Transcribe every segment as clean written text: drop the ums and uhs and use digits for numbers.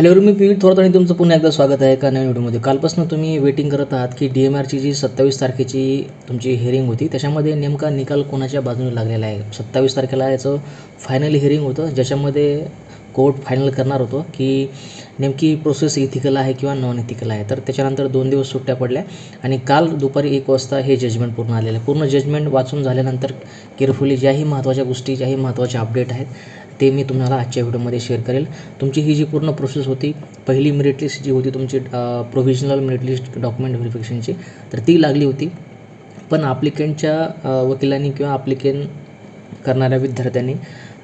Hello मी पीयूष थोरात आणि तुमचं पुन्हा एकदा स्वागत आहे एका नवीन व्हिडिओमध्ये. कालपासून तुम्ही वेटिंग करत आहात की DMRची जी 27 तारखेची तुमची हिअरिंग होती त्याच्यामध्ये नेमका निकाल कोणाच्या बाजूने लागलेला आहे. 27 तारखेला याचं फायनल हिअरिंग होतं, ज्याच्यामध्ये कोर्ट फायनल करणार होतं की नेमकी प्रोसेस इथिकल आहे किंवा नॉन इथिकल आहे. तर त्याच्यानंतर 2 दिवस सुट्ट्या पडल्या आणि काल दुपारी 1 वाजता हे जजमेंट पूर्ण आलेलं आहे. पूर्ण जजमेंट वाचून झाल्यानंतर केअरफुली ज्याही महत्त्वाच्या गोष्टी, ज्याही महत्त्वाचे अपडेट आहेत ते मी तुम्हाला आजच्या व्हिडिओमध्ये शेअर करेल. तुमची ही जी पूर्ण प्रोसेस होती, पहिली मेरिट लिस्ट जी होती तुमची प्रोव्हिजनल मेरिट लिस्ट डॉक्युमेंट व्हेरिफिकेशनची, तर ती लागली होती. पण ॲप्लिकंटच्या वकिलांनी किंवा ॲप्लिकेंट करणाऱ्या विद्यार्थ्यांनी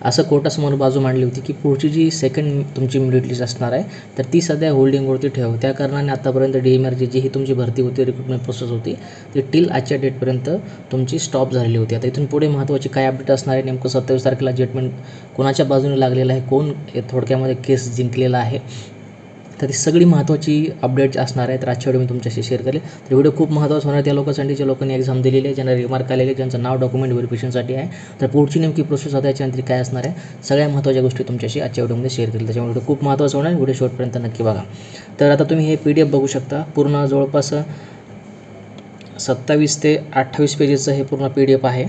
असं कोर्टासमोर बाजू मांडली होती की पुढची जी सेकंड तुमची मेरिट लिस्ट असणार आहे तर ती सध्या होल्डिंगवरती ठेव. त्या कारणाने आतापर्यंत DMRची जी ही तुमची भरती होती, रिक्रुटमेंट प्रोसेस होती, ती टिल आजच्या डेटपर्यंत तुमची स्टॉप झालेली होती. आता इथून पुढे महत्त्वाची काय अपडेट असणार आहे, नेमकं 27 तारखेला जजमेंट कोणाच्या बाजूने लागलेलं आहे, कोण थोडक्यामध्ये केस जिंकलेला आहे, तर ती सगळी महत्त्वाची अपडेट्स असणार आहे. तर आजच्या व्हिडिओ मी तुमच्याशी शेअर करेल. तर व्हिडिओ खूप महत्त्वाचा होणार त्या लोकांसाठी ज्या लोकांनी एक्झाम दिलेली आहे, ज्यांना रिमार्क आलेले, ज्यांचं नाव डॉक्युमेंट व्हेरिफिकेशनसाठी आहे. तर पुढची नेमकी प्रोसेस आता याच्यानंतर काय असणार आहे, सगळ्या महत्त्वाच्या गोष्टी तुमच्याशी आजच्या व्हिडिओमध्ये शेअर करेल. त्याच्यामुळे व्हिडिओ खूप महत्त्वाचा होणार, व्हिडिओ शेवटपर्यंत नक्की बघा. तर आता तुम्ही हे PDF बघू शकता. पूर्ण जवळपास 27 ते 28 पेजेसचं हे पूर्ण PDF आहे.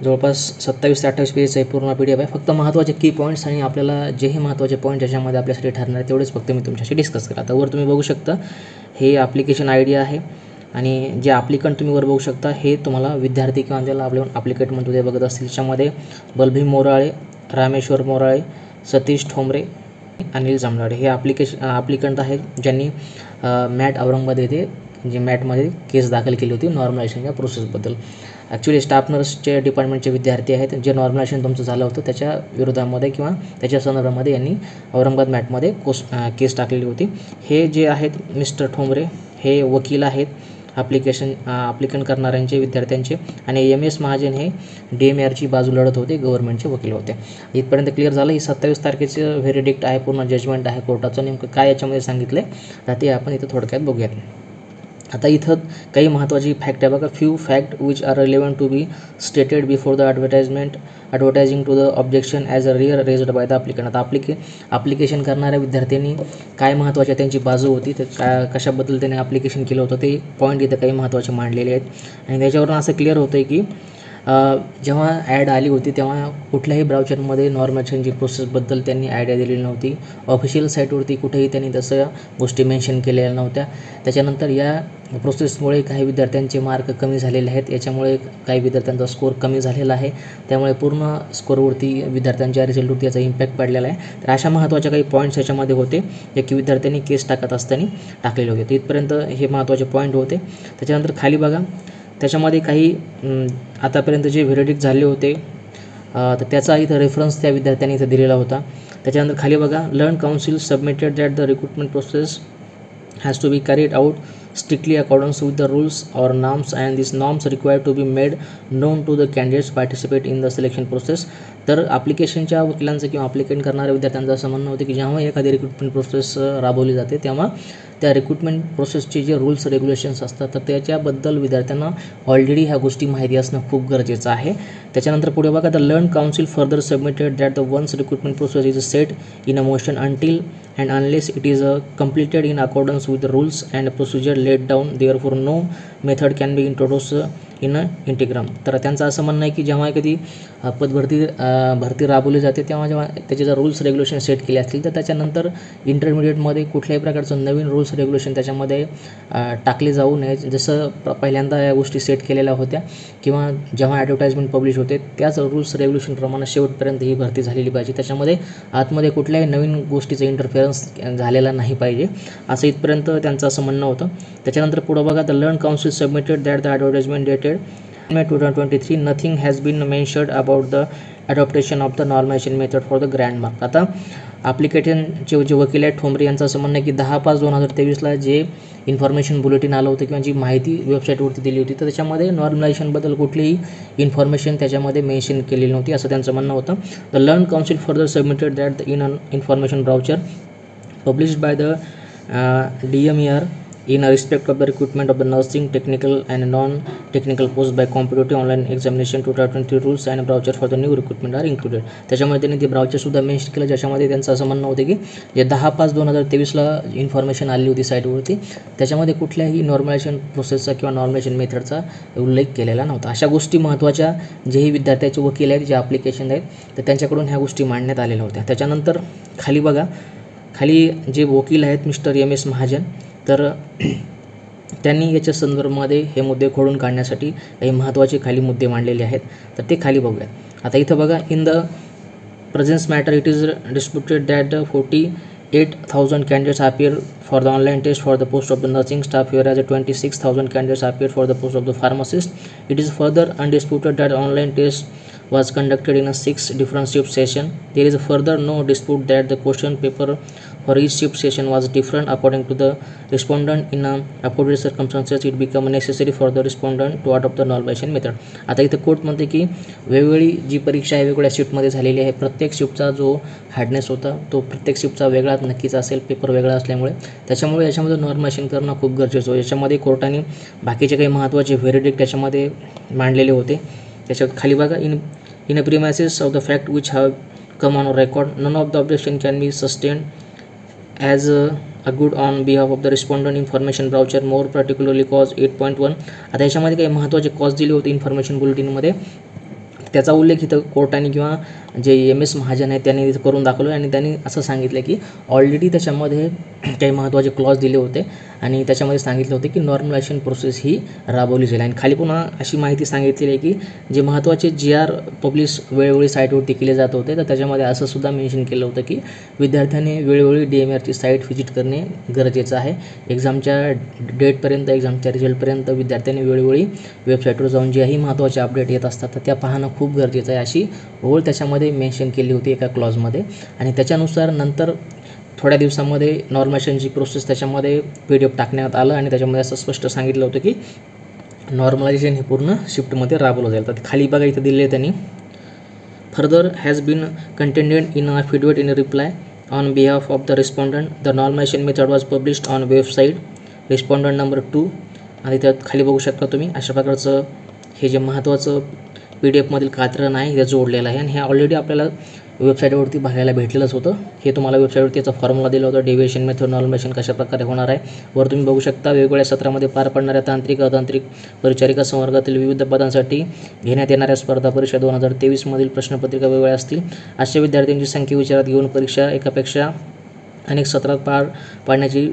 जवळपास 27 ते 28 पेजचा हे पूर्ण PDF आहे. फक्त महत्त्वाचे की पॉईंट्स आणि आपल्याला जेही महत्त्वाचे पॉईंट ज्याच्यामध्ये आपल्यासाठी ठरणार आहे तेवढेच फक्त मी तुमच्याशी डिस्कस करा. आता वर तुम्ही बघू शकता हे ॲप्लिकेशन ID आहे आणि जे ॲप्लिकंट तुम्ही वर बघू शकता हे तुम्हाला विद्यार्थी किंवा ज्याला आपल्या ॲप्लिकेट म्हणतो ते बघत असतील. त्याच्यामध्ये बलभीम मोराळे, रामेश्वर मोराळे, सतीश ठोंबरे, अनिल जांभळाडे हे ॲप्लिकंट आहेत ज्यांनी मॅट औरंगाबाद येथे जे मॅटमध्ये केस दाखल केली होती नॉर्मलायझेशनच्या प्रोसेसबद्दल. ॲक्च्युली स्टाफ नर्सचे डिपार्टमेंटचे विद्यार्थी आहेत. जे नॉर्मलायझेशन तुमचं झालं होतं त्याच्या विरोधामध्ये किंवा त्याच्या संदर्भामध्ये यांनी औरंगाबाद मॅटमध्ये केस टाकलेली होती. हे जे आहेत मिस्टर ठोंबरे हे वकील आहेत ॲप्लिकंट करणाऱ्यांचे विद्यार्थ्यांचे, आणि MS महाजन हे DMRची बाजू लढत होते, गव्हर्नमेंटचे वकील होते. इथपर्यंत क्लिअर झालं. ही 27 तारखेचं व्हेरिडिक्ट आहे, पूर्ण जजमेंट आहे कोर्टाचं. नेमकं काय याच्यामध्ये सांगितलं आहे तर ते आपण इथं थोडक्यात बघूयात. आता इथं काही महत्त्वाची फॅक्ट आहे बघा. Few fact which are relevant to be stated before the advertising to the objection as a rear raised by the applicant. आता ॲप्लिकेशन करणाऱ्या विद्यार्थ्यांनी काय महत्त्वाची त्यांची बाजू होती, तर कशाबद्दल त्यांनी ॲप्लिकेशन केलं होतं ते पॉईंट इथं काही महत्त्वाचे मांडलेले आहेत. आणि त्याच्यावरून असं क्लिअर होतं आहे की जेव्हा ॲड आली होती तेव्हा कुठल्याही ब्राउचरमध्ये नॉर्मलायझेशनची प्रोसेसबद्दल त्यांनी आयडिया दिलेली नव्हती. ऑफिशियल साईटवरती कुठेही त्यांनी तसं गोष्टी मेन्शन केलेल्या नव्हत्या. त्याच्यानंतर या प्रोसेसमुळे काही विद्यार्थ्यांचे मार्क कमी झालेले आहेत, याच्यामुळे काही विद्यार्थ्यांचा स्कोर कमी झालेला आहे. त्यामुळे पूर्ण स्कोरवरती विद्यार्थ्यांच्या रिझल्टवरती याचा इम्पॅक्ट पडलेला आहे. तर अशा महत्त्वाच्या काही पॉईंट्स याच्यामध्ये होते जे की विद्यार्थ्यांनी केस टाकत असताना टाकलेले होते. इथपर्यंत हे महत्त्वाचे पॉईंट होते. त्याच्यानंतर खाली बघा, त्याच्यामध्ये काही आतापर्यंत जे व्हेरिडिक्ट झाले होते तर त्याचा इथं रेफरन्स त्या विद्यार्थ्यांनी इथं दिलेला होता. त्याच्यानंतर खाली बघा, learn council submitted that the recruitment process has to be carried out strictly accordance with the rules or norms, and these norms required to be made known to the candidates participate in the selection process. तर ॲप्लिकेशनच्या वकिलांचं किंवा applicant करणाऱ्या विद्यार्थ्यांचं असं म्हणणं होतं की जेव्हा एखादी रिक्रुटमेंट प्रोसेस राबवली जाते तेव्हा त्या रिक्रुटमेंट प्रोसेसचे जे रूल्स रेग्युलेशन्स असतात तर त्याच्याबद्दल विद्यार्थ्यांना ऑलरेडी ह्या गोष्टी माहिती असणं खूप गरजेचं आहे. त्याच्यानंतर पुढे बघा, the learned counsel further submitted that the once recruitment process is set in a motion until and unless it is completed in accordance with the rules and procedure laid down, therefore no method can be introduced in इंटिग्रम. तर त्यांचं असं म्हणणं आहे की जेव्हा एखादी भरती राबवली जाते तेव्हा जेव्हा त्याचे जर रूल्स रेग्युलेशन सेट केले असतील तर त्याच्यानंतर इंटरमिडिएटमध्ये कुठल्याही प्रकारचं नवीन रूल्स रेग्युलेशन त्याच्यामध्ये टाकले जाऊ नये. जसं पहिल्यांदा या गोष्टी सेट केलेल्या होत्या किंवा जेव्हा ॲडव्हर्टाइजमेंट पब्लिश होते त्याच रूल्स रेग्युलेशनप्रमाणे शेवटपर्यंत ही भरती झालेली पाहिजे. त्याच्यामध्ये आतमध्ये कुठल्याही नवीन गोष्टीचं इंटरफेरन्स झालेला नाही पाहिजे, असं इथपर्यंत त्यांचं असं म्हणणं होतं. त्याच्यानंतर पुढं बघा, the learned council submitted that the advertisement dated May 2023 nothing has been mentioned about the adaptation of the normalization method for the grand mark. आता ॲप्लिकेशनचे जे वकील आहेत ठोंबरे यांचं असं म्हणणं आहे की 10/5/2023 जे इन्फॉर्मेशन बुलेटिन आलं होतं किंवा जी माहिती वेबसाईटवरती दिली होती तर त्याच्यामध्ये नॉर्मलायझेशनबद्दल कुठलीही इन्फॉर्मेशन त्याच्यामध्ये मेन्शन केलेली नव्हती, असं त्यांचं म्हणणं होतं. The learned counsel further submitted that in information brochure published by the DMR in respect of the recruitment of the nursing, technical and non-technical posts by competitive online examination 2020 rules and voucher for the new recruitment are included. त्याच्यामध्ये त्यांनी ते ब्राउचरसुद्धा mention केलं, ज्याच्यामध्ये त्यांचं असं म्हणणं होतं की जे 10/5/2023ला इन्फॉर्मेशन आली होती साईटवरती, त्याच्यामध्ये कुठल्याही नॉर्मलायझेशन प्रोसेसचा किंवा नॉर्मलायझेशन मेथडचा उल्लेख केलेला नव्हता. अशा गोष्टी महत्त्वाच्या, जेही विद्यार्थ्याचे वकील आहेत, जे ॲप्लिकेशन आहेत, तर त्यांच्याकडून ह्या गोष्टी मांडण्यात आलेल्या होत्या. त्याच्यानंतर खाली बघा, खाली जे वकील आहेत मिस्टर MS महाजन, तर त्यांनी याच्या संदर्भामध्ये हे मुद्दे खोडून काढण्यासाठी काही महत्त्वाचे खाली मुद्दे मांडलेले आहेत, तर ते खाली बघूयात. आता इथं बघा, in the present matter it is disputed that 48,000 candidates appear for the online test for the post of the nursing staff, whereas 26,000 candidates appeared for the post of the pharmacist. It is further undisputed that online test was conducted in a 6 different shift session. There is further no dispute that the question paper for each shift session was different according to the respondent. In appropriate circumstances it became necessary for the respondent to adopt the normalization method. आता इथं court म्हणते की वेगवेगळी जी परीक्षा आहे वेगवेगळ्या शिफ्टमध्ये झालेली आहे. प्रत्येक शिफ्टचा जो हार्डनेस होता तो प्रत्येक शिफ्टचा वेगळा नक्कीच असेल, पेपर वेगळा असल्यामुळे. त्याच्यामुळे याच्यामध्ये नॉर्मलायझेशन करणं खूप गरजेचं आहे. याच्यामध्ये कोर्टाने बाकीचे काही महत्त्वाचे व्हेरिडिक्ट त्याच्यामध्ये मांडलेले होते. त्याच्यात खाली बघा, in a premises of the fact which have come on record, none of the objection can be sustained as a good on behalf of the respondent. Information voucher more particularly cause 8.1. आता याच्यामध्ये काही महत्त्वाचे cause दिले होते information बुलेटिनमध्ये, त्याचा उल्लेख इथं कोर्टाने किंवा जे MS महाजन आहेत त्यांनी करून दाखवलं आणि त्यांनी असं सांगितलं की ऑलरेडी त्याच्यामध्ये काही महत्त्वाचे क्लॉज दिले होते आणि त्याच्यामध्ये सांगितलं होतं की नॉर्मलायझेशन प्रोसेस ही राबवली जाईल. आणि खाली पुन्हा अशी माहिती सांगितलेली आहे की जे महत्त्वाचे GR पब्लिश वेळोवेळी साईटवरती केले जात होते, तर त्याच्यामध्ये असं सुद्धा मेन्शन केलं होतं की विद्यार्थ्यांनी वेळोवेळी DMRची साईट व्हिजिट करणे गरजेचं आहे. एक्झामच्या डेटपर्यंत, एक्झामच्या रिझल्टपर्यंत विद्यार्थ्यांनी वेळोवेळी वेबसाईटवर जाऊन ज्याही महत्त्वाचे अपडेट येत असतात तर त्या पाहणं खूप गरजेचं आहे, अशी ओळ त्याच्यामध्ये मेन्शन केली होती एका क्लॉजमध्ये. आणि त्याच्यानुसार नंतर थोड्या दिवसामध्ये नॉर्मलायझेशनची प्रोसेस त्याच्यामध्ये PDF टाकण्यात आलं आणि त्याच्यामध्ये असं स्पष्ट सांगितलं होतं की नॉर्मलायझेशन हे पूर्ण शिफ्टमध्ये राबवलं जाईल. तर खाली बघा इथं दिले त्यांनी, further has been contended in a affidavit in reply on behalf of the respondent. The normalisation method was published on website respondent number 2. आणि त्यात खाली बघू शकता तुम्ही अशा प्रकारचं हे जे महत्त्वाचं PDF मधील कात्रण आहे हे जोडलेलं आहे आणि हे ऑलरेडी आपल्याला वेबसाईटवरती बघायला भेटलेलंच होतं. हे तुम्हाला वेबसाईटवरती याचा फॉर्म्युला दिला होता, डेव्हिएशन मेथड नॉर्मलायझेशन कशा प्रकारे होणार आहे. वर तुम्ही बघू शकता वेगवेगळ्या सत्रामध्ये पार पडणाऱ्या तांत्रिक अतांत्रिक परिचारिका संवर्गातील विविध पदांसाठी घेण्यात येणाऱ्या स्पर्धा परीक्षा 2023 मधील प्रश्नपत्रिका वेगवेगळ्या असतील. अशा विद्यार्थ्यांची संख्या विचारात घेऊन परीक्षा एकापेक्षा अनेक सत्रात पार पाडण्याची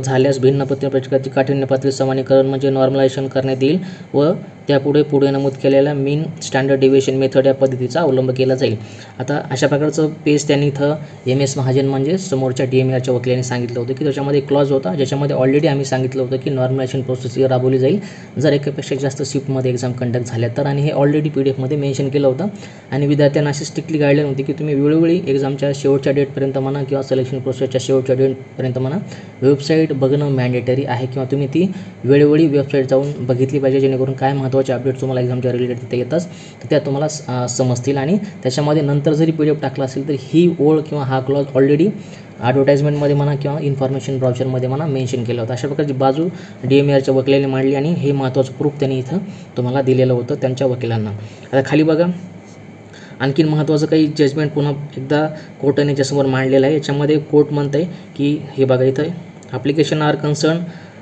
झाल्यास भिन्न परीक्षेची काठिण्य पातळी समानीकरण म्हणजे नॉर्मलायझेशन करण्यात येईल व त्यापुढे नमूद केलेल्या मीन स्टँडर्ड डेव्हिएशन मेथड या पद्धतीचा अवलंब केला जाईल. आता अशा प्रकारचं पेज त्यांनी इथं MS महाजन म्हणजे समोरच्या DMRच्या वकिलांनी सांगितलं होतं की त्याच्यामध्ये क्लॉज होता ज्याच्यामध्ये ऑलरेडी आम्ही सांगितलं होतं की नॉर्मलायझेशन प्रोसेस ही राबवली जाईल जर एकापेक्षा जास्त शिफ्टमध्ये एक्झाम कंडक्ट झाल्या तर. आणि हे ऑलरेडी PDF मेन्शन केलं होतं आणि विद्यार्थ्यांना अशी स्ट्रिक्टली गाईडलाईन होती की तुम्ही वेळोवेळी एक्झामच्या शेवटच्या डेटपर्यंत म्हणा किंवा सिलेक्शन प्रोसेसच्या शेवटच्या डेटपर्यंत म्हणा वेबसाईट बघणं मॅन्डेटरी आहे किंवा तुम्ही ती वेळोवेळी वेबसाईट जाऊन बघितली पाहिजे, जेणेकरून काय महत्त्वाचे अपडेट तुम्हाला एक्झामच्या रिलेटेड तिथे येतात तर त्या तुम्हाला समजतील. आणि त्याच्यामध्ये नंतर जरी PDF टाकला असेल तर ही ओळ किंवा हा क्लॉज ऑलरेडी ॲडव्हर्टाईजमेंटमध्ये म्हणा किंवा इन्फॉर्मेशन ब्राउचरमध्ये म्हणा मेन्शन केलं होतं. अशा प्रकारची बाजू DMRच्या वकिलांनी मांडली आणि हे महत्त्वाचं प्रूफ त्यांनी इथं तुम्हाला दिलेलं होतं त्यांच्या वकिलांना. आता खाली बघा आणखीन महत्त्वाचं काही जजमेंट पुन्हा एकदा कोर्टाने याच्यासमोर मांडलेलं आहे. याच्यामध्ये कोर्ट म्हणतं आहे की हे बघा इथं application are concern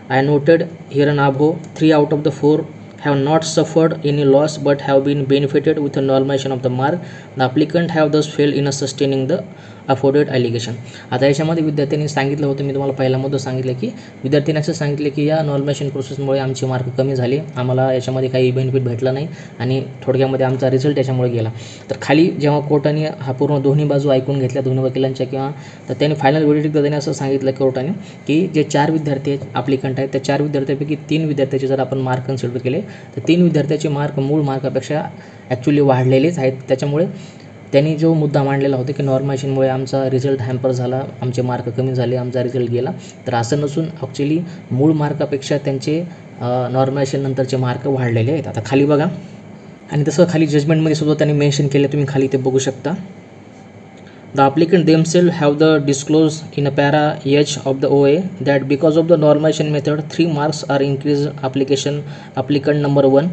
I noted here an above 3 out of the 4 have not suffered any loss but have been benefited with the normalization of the mark. The applicant have thus failed in sustaining the afforded allegation. आता याच्यामध्ये विद्यार्थ्यांनी सांगितलं होतं, मी तुम्हाला पहिला मुद्दा सांगितलं की विद्यार्थ्यांनी असं सांगितलं की या नॉर्मलायझेशन प्रोसेसमुळे आमचे मार्क कमी झाले, आम्हाला याच्यामध्ये काही बेनिफिट भेटला नाही आणि थोडक्यामध्ये आमचा रिझल्ट याच्यामुळे गेला. तर खाली जेव्हा कोर्टाने हा पूर्ण दोन्ही बाजू ऐकून घेतल्या दोन्ही वकिलांच्या किंवा तर त्यांनी फायनल व्हर्डिक्ट त्यांनी असं सांगितलं कोर्टाने की जे 4 विद्यार्थी आहेत ॲप्लिकंट आहेत त्या 4 विद्यार्थ्यांपैकी 3 विद्यार्थ्याचे जर आपण मार्क कन्सिडर केले तर 3 विद्यार्थ्याचे मार्क मूळ मार्कापेक्षा ॲक्च्युली वाढलेलेच आहेत. त्याच्यामुळे त्यांनी जो मुद्दा मांडलेला होता की नॉर्मलायझेशनमुळे आमचा रिझल्ट हॅम्पर झाला, आमचे मार्क कमी झाले, आमचा रिझल्ट गेला, तर असं नसून ॲक्च्युली मूळ मार्कापेक्षा त्यांचे नॉर्मलायझेशन नंतरचे मार्क वाढलेले आहेत. आता खाली बघा आणि तसं खाली जजमेंटमध्ये सुद्धा त्यांनी मेन्शन केलं, तुम्ही खाली ते बघू शकता. The applicant themselves have the disclosed in a para H of the OA that because of the normalization method 3 marks are increased applicant number 1.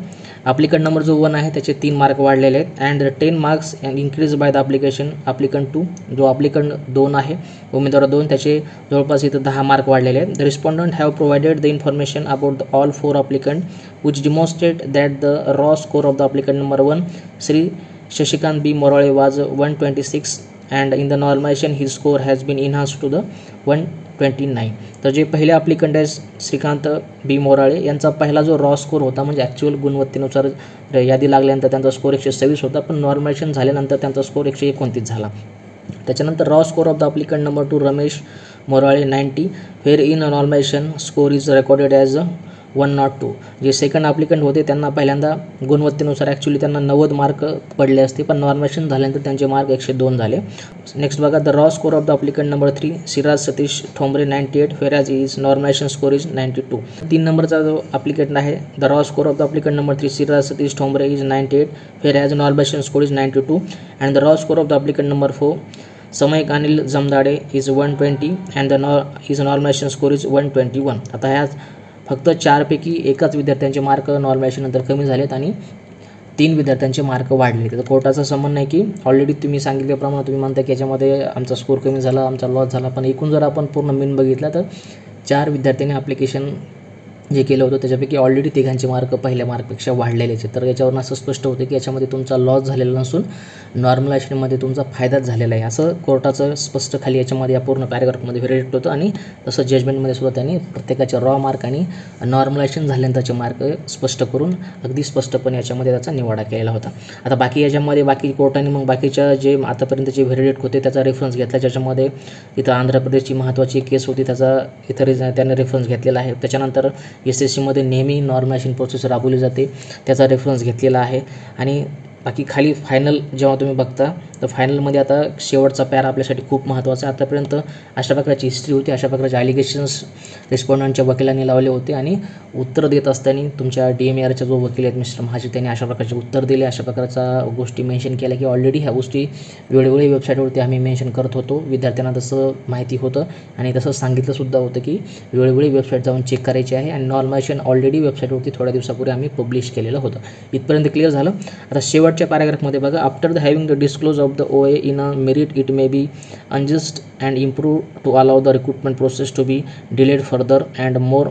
applicant number जो 1 आहे त्याचे 3 मार्क वाढलेले आहेत and 10 marks increase by the applicant 2. जो applicant 2 आहे उमेदवार 2 त्याचे जवळपास इथं 10 मार्क वाढलेले आहेत. The respondent have provided the information about all 4 applicant which demonstrate that the raw score of the applicant number 1 Sri Shashikant B. Morale was 126 and in the normalization his score has been enhanced to the 129. तर जे पहिले applicant आहे श्रीकांत बी मोराळे यांचा पहिला जो raw score होता म्हणजे actual गुणवत्तेनुसार यादी लागल्यानंतर त्यांचा स्कोर 126 होता, पण नॉर्मलायझेशन झाल्यानंतर त्यांचा स्कोर 129 झाला. त्याच्यानंतर raw score of the applicant number 2 Ramesh Morale 90 fair in normalization score is recorded as 102. जे सेकंड ॲप्लिकंट होते त्यांना पहिल्यांदा गुणवत्तेनुसार ॲक्च्युली त्यांना 90 मार्क पडले असते, पण नॉर्मलायझेशन झाल्यानंतर त्यांचे मार्क 102 झाले. नेक्स्ट बघा the raw score of the applicant number 3 Siraj Satish Thombare 98 whereas is normalisation score is 92. 3 नंबरचा जो ॲप्लिकंट आहे the raw score of the applicant number 3 Siraj Satish Thombare is 98 whereas normalisation score is 92 and the raw score of the applicant number 4 Samyak Anil Jamdade is 120 and the normalisation score is 121. आता ह्या फक्त 4 पैकी एकाच विद्यार्थ्यांचे mark नॉर्मलायझेशननंतर कमी झालेत आणि 3 विद्यार्थ्यांचे मार्क वाढले. तर कोर्टाचं असं नाही की ऑलरेडी तुम्ही सांगितल्याप्रमाणे तुम्ही म्हणता की याच्यामध्ये आमचा स्कोर कमी झाला, आमचा लॉस झाला, पण एकूण जर आपण पूर्ण मीन बघितला तर 4 विद्यार्थ्यांनी ॲप्लिकेशन जे केलं होतं त्याच्यापैकी ऑलरेडी तिघांचे मार्क पहिल्या मार्कपेक्षा वाढलेलेच आहेत. तर याच्यावरून असं स्पष्ट होतं की याच्यामध्ये तुमचा लॉस झालेला नसून नॉर्मलायझेशनमध्ये तुमचा फायदाच झालेला आहे, असं कोर्टाचं स्पष्ट खाली याच्यामध्ये या पूर्ण पॅराग्राफमध्ये व्हेरिएट होतं. आणि तसं जजमेंटमध्ये सुद्धा त्यांनी प्रत्येकाचे रॉ मार्क आणि नॉर्मलायझेशन झाल्यानंतरचे मार्क स्पष्ट करून अगदी स्पष्टपणे याच्यामध्ये त्याचा निवाडा केलेला होता. आता बाकी याच्यामध्ये बाकी कोर्टाने मग बाकीच्या जे आतापर्यंत जे व्हेरिएट होते त्याचा रेफरन्स घेतला, ज्याच्यामध्ये इथं आंध्र प्रदेशची महत्त्वाची केस होती त्याचा इथं त्याने रेफरन्स घेतलेला आहे. त्याच्यानंतर SSCमध्ये नेहमी नॉर्मलायझेशन प्रोसेस राबवली जाते त्याचा रेफरन्स घेतलेला आहे. आणि बाकी खाली फायनल जेव्हा तुम्ही बघता तर फायनलमध्ये आता शेवटचा पॅरा आपल्यासाठी खूप महत्त्वाचा आहे. आतापर्यंत अशा प्रकारची हिस्ट्री होती, अशा प्रकारचे ॲलिगेशन्स रिस्पॉन्डंटच्या वकिलांनी लावले होते आणि उत्तर देत असताना तुमच्या DMARच्या जो वकील आहेत मिस्टर महाजी त्यांनी अशा प्रकारचे उत्तर दिले, अशा प्रकारचा गोष्टी मेन्शन केल्या की ऑलरेडी ह्या गोष्टी वेळोवेळी वेबसाईटवरती आम्ही मेन्शन करत होतो, विद्यार्थ्यांना तसं माहिती होतं आणि तसं सांगितलंसुद्धा होतं की वेळोवेळी वेबसाईट जाऊन चेक करायची आहे आणि नॉर्मलायझेशन ऑलरेडी वेबसाईटवरती थोड्या दिवसापूर्वी आम्ही पब्लिश केलेलं होतं. इथपर्यंत क्लिअर झालं. आता शेवटच्या पॅराग्राफमध्ये बघा after the having the disclose of the OA in a merit it may be unjust and improve to allow the recruitment process to be delayed further and more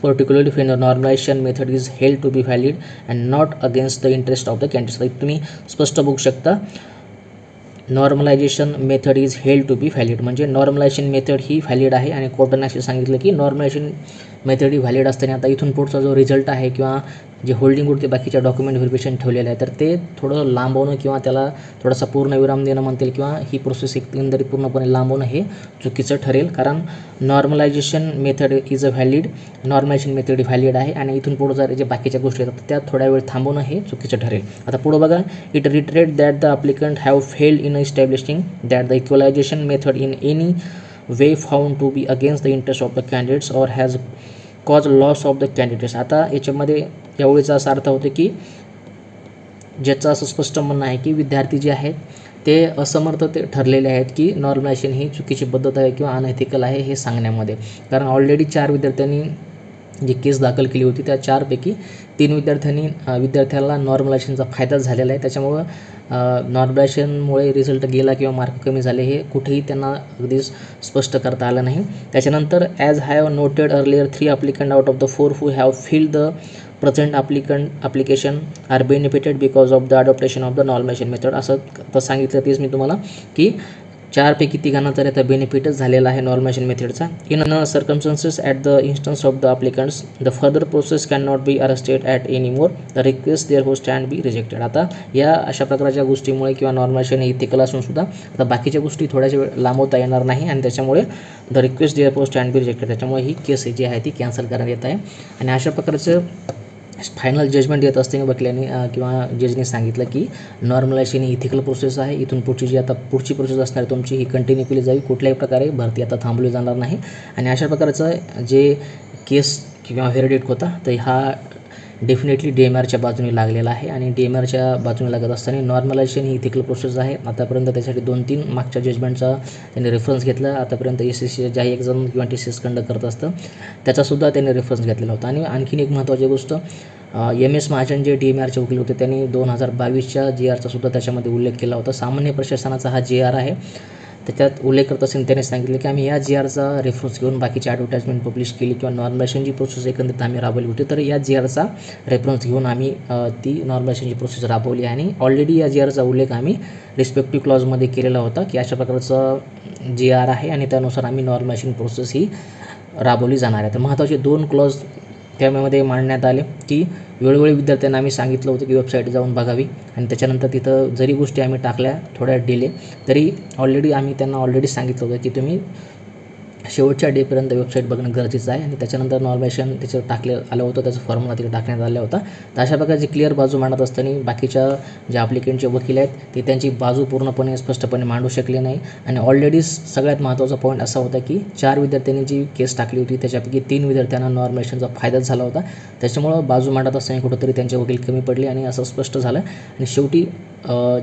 particularly when the normalization method is held to be valid and not against the interest of the candidates. तुम्ही स्पष्ट बघू शकता normalization method is held to be valid, म्हणजे normalization method ही valid आहे आणि कोर्टाने असे सांगितलं की नॉर्मलायझेशन मेथड ही व्हॅलिड असताना आता इथून पुढचा जो रिझल्ट आहे किंवा जे होल्डिंगवरती बाकीच्या डॉक्युमेंट व्हेरिफिकेशन ठेवलेलं आहे तर ते थोडं लांबवणं किंवा त्याला थोडासा पूर्णविराम देणं म्हणतील किंवा ही प्रोसेस एकंदरीत पूर्णपणे लांबवणं हे चुकीचं ठरेल, कारण normalization method is a valid, normalization method valid आहे आणि इथून पुढं जर जे बाकीच्या गोष्टी येतात त्या थोड्या वेळ थांबवणं हे चुकीचं ठरेल. आता पुढं बघा it reiterate that the applicant have failed in establishing that the equalisation method in any way found to be against the interest of the candidates or has cause loss of the candidates. आता याच्यामध्ये यावेळीचा असा अर्थ होतो की ज्याचं असं स्पष्ट म्हणणं आहे की विद्यार्थी जे आहेत ते असमर्थ ते ठरलेले आहेत की नॉर्मलायझेशन ही चुकीची पद्धत आहे किंवा अनएथिकल आहे हे सांगण्यामध्ये, कारण ऑलरेडी 4 विद्यार्थ्यांनी जी केस दाखल केली होती त्या 4 पैकी 3 विद्यार्थ्याला नॉर्मलायझेशनचा फायदाच झालेला आहे. त्याच्यामुळं नॉर्मलायझेशनमुळे रिझल्ट गेला किंवा मार्क कमी झाले हे कुठेही त्यांना अगदी स्पष्ट करता आलं नाही. त्याच्यानंतर as have noted earlier 3 applicant out of the 4 who have filled the present application are benefited because of the adoption of the normalization method. असं तर सांगितलं तेच मी तुम्हाला की 4 पैकी 3 तर याचा बेनिफिटच झालेला आहे नॉर्मलायझेशन मेथडचा. In circumstances at the instance of the applicants the further process can not be arrested at any more the request there who stand be rejected. आता या अशा प्रकारच्या गोष्टीमुळे किंवा नॉर्मलायझेशन इथिकल असून सुद्धा आता बाकीच्या गोष्टी थोड्याशा वेळ लांबवता येणार नाही आणि त्याच्यामुळे the request there who stand be rejected त्याच्यामुळे ही केस जी आहे ती कॅन्सल करण्यात येत आहे. आणि अशा प्रकारचं फायनल जजमेंट देत असताना वकिलांनी किंवा जजने सांगितलं की नॉर्मलायझेशन ही इथिकल प्रोसेस आहे, इथून पुढची जी आता पुढची प्रोसेस असणार तुमची ही कंटिन्यू केली जावी, कुठल्याही प्रकारे भरती आता थांबवली जाणार नाही. आणि अशा प्रकारचं जे केस किंवा व्हेरिडिक्ट होता तर हा डेफिनेटली DMRच्या बाजूने लागलेला आहे आणि DMRच्या बाजूने लागत असताना नॉर्मलायझेशन ही इथिकल प्रोसेस आहे. आतापर्यंत त्यासाठी 2-3 मागच्या जजमेंटचा त्यांनी रेफरन्स घेतला. आतापर्यंत SSC ज्याही एक्झाम किंवा TCS कंडक्ट करत असतं त्याचासुद्धा त्यांनी रेफरन्स घेतलेला होता. आणि आणखीन एक महत्त्वाची गोष्ट, MS महाजन जे DMRचे वकील होते त्यांनी 2022च्या GRचा सुद्धा त्याच्यामध्ये उल्लेख केला होता. सामान्य प्रशासनाचा हा GR आहे. त्याच्यात उल्लेख करत असताना त्याने सांगितलं की आम्ही या GRचा रेफरन्स घेऊन बाकीची ॲडव्हर्टाइजमेंट पब्लिश केली किंवा नॉर्मलायझेशन जी प्रोसेस एकंदरीत आम्ही राबवली होती, तर या GRचा रेफरन्स घेऊन आम्ही ती नॉर्मलायझेशनची प्रोसेस राबवली आणि ऑलरेडी या GRचा उल्लेख आम्ही रिस्पेक्टिव्ह क्लॉजमध्ये केलेला होता की अशा प्रकारचं GR आहे आणि त्यानुसार आम्ही नॉर्मलायझेशन प्रोसेस ही राबवली जाणार आहे. तर महत्त्वाचे 2 क्लॉज त्यामध्ये मांडण्यात आले की वेळोवेळी विद्यार्थ्यांना आम्ही सांगितलं होतं की वेबसाईट जाऊन बघावी आणि त्याच्यानंतर तिथं जरी गोष्टी आम्ही टाकल्या थोड्या डिले तरी आम्ही त्यांना सांगितलं होतं की तुम्ही शेवटच्या डेपर्यंत वेबसाईट बघणं गरजेचं आहे आणि त्याच्यानंतर नॉर्मलायझेशन त्याच्यावर आलं होतं, त्याचा फॉर्म्युला तिथे टाकण्यात आला होता. तर अशा प्रकारची क्लिअर बाजू मांडत असताना बाकीच्या जे ॲप्लिकेंटचे वकील आहेत ते त्यांची बाजू पूर्णपणे स्पष्टपणे मांडू शकले नाही आणि ऑलरेडी सगळ्यात महत्त्वाचा पॉईंट असा होता की 4 विद्यार्थ्यांनी जी केस टाकली होती त्याच्यापैकी 3 विद्यार्थ्यांना नॉर्मलायझेशनचा फायदाच झाला होता. त्याच्यामुळं बाजू मांडत असताना कुठंतरी त्यांचे वकील कमी पडले आणि असं स्पष्ट झालं आणि शेवटी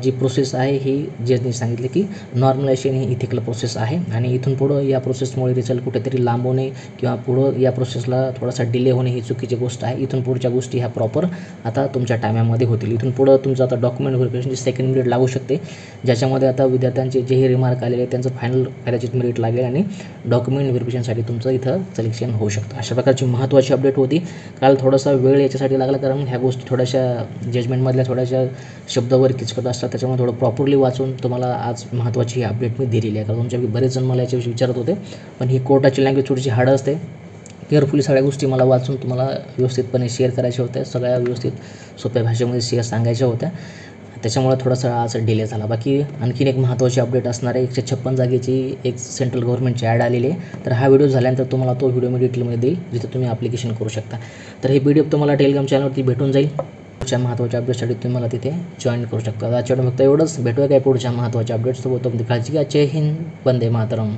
जी प्रोसेस आहे ही जजनी सांगितले की नॉर्मलायझेशन ही इथिकल प्रोसेस आहे आणि इथून पुढं या प्रोसेसमुळे रिझल्ट कुठेतरी लांब होणे किंवा पुढं या प्रोसेसला थोडासा डिले होणे ही चुकीची गोष्ट आहे. इथून पुढच्या गोष्टी ह्या प्रॉपर आता तुमच्या टायमामध्ये होतील. इथून पुढं तुमचं आता डॉक्युमेंट व्हेरिफिकेशनची सेकंड मेरिट लागू शकते, ज्याच्यामध्ये आता विद्यार्थ्यांचे जेही रिमार्क आलेले आहेत त्यांचं फायनल कदाचित मेरिट लागेल आणि डॉक्युमेंट व्हेरिफिकेशनसाठी तुमचं इथं सिलेक्शन होऊ शकतं. अशा प्रकारची महत्त्वाची अपडेट होती. काल थोडासा वेळ याच्यासाठी लागला कारण ह्या गोष्टी थोड्याशा जजमेंटमधल्या थोड्याशा शब्दावर किचकट असतात, त्याच्यामुळे थोडं प्रॉपरली वाचून तुम्हाला आज महत्त्वाची अपडेट मी दिलेली आहे. कारण तुमच्यापैकी बरेच जण मला याच्याविषयी विचारत होते, पण ही कोर्टाची लँग्वेज थोडीशी हार्ड असते. केअरफुली सगळ्या गोष्टी मला वाचून तुम्हाला व्यवस्थितपणे शेअर करायच्या होत्या, सगळ्या व्यवस्थित सोप्या भाषेमध्ये सांगायच्या होत्या, त्याच्यामुळे थोडासा आज डिले झाला. बाकी आणखीन एक महत्त्वाची अपडेट असणार आहे. 156 जागेची एक सेंट्रल गव्हर्नमेंटची ॲड आलेली आहे. तर हा व्हिडिओ झाल्यानंतर तुम्हाला तो व्हिडिओ मी डिटेलमध्ये देईल जिथे तुम्ही ॲप्लिकेशन करू शकता. तर हे PDF तुम्हाला टेलिग्राम चॅनलवरती भेटून जाईल. पुढच्या महत्त्वाच्या अपडेटसाठी तुम्ही मला तिथे जॉईन करू शकता. आजच्या फक्त एवढंच. भेटूया काय पुढच्या महत्त्वाच्या अपडेट्स सोबत. काळजी घ्या. जय हिंद, वंदे मातरम.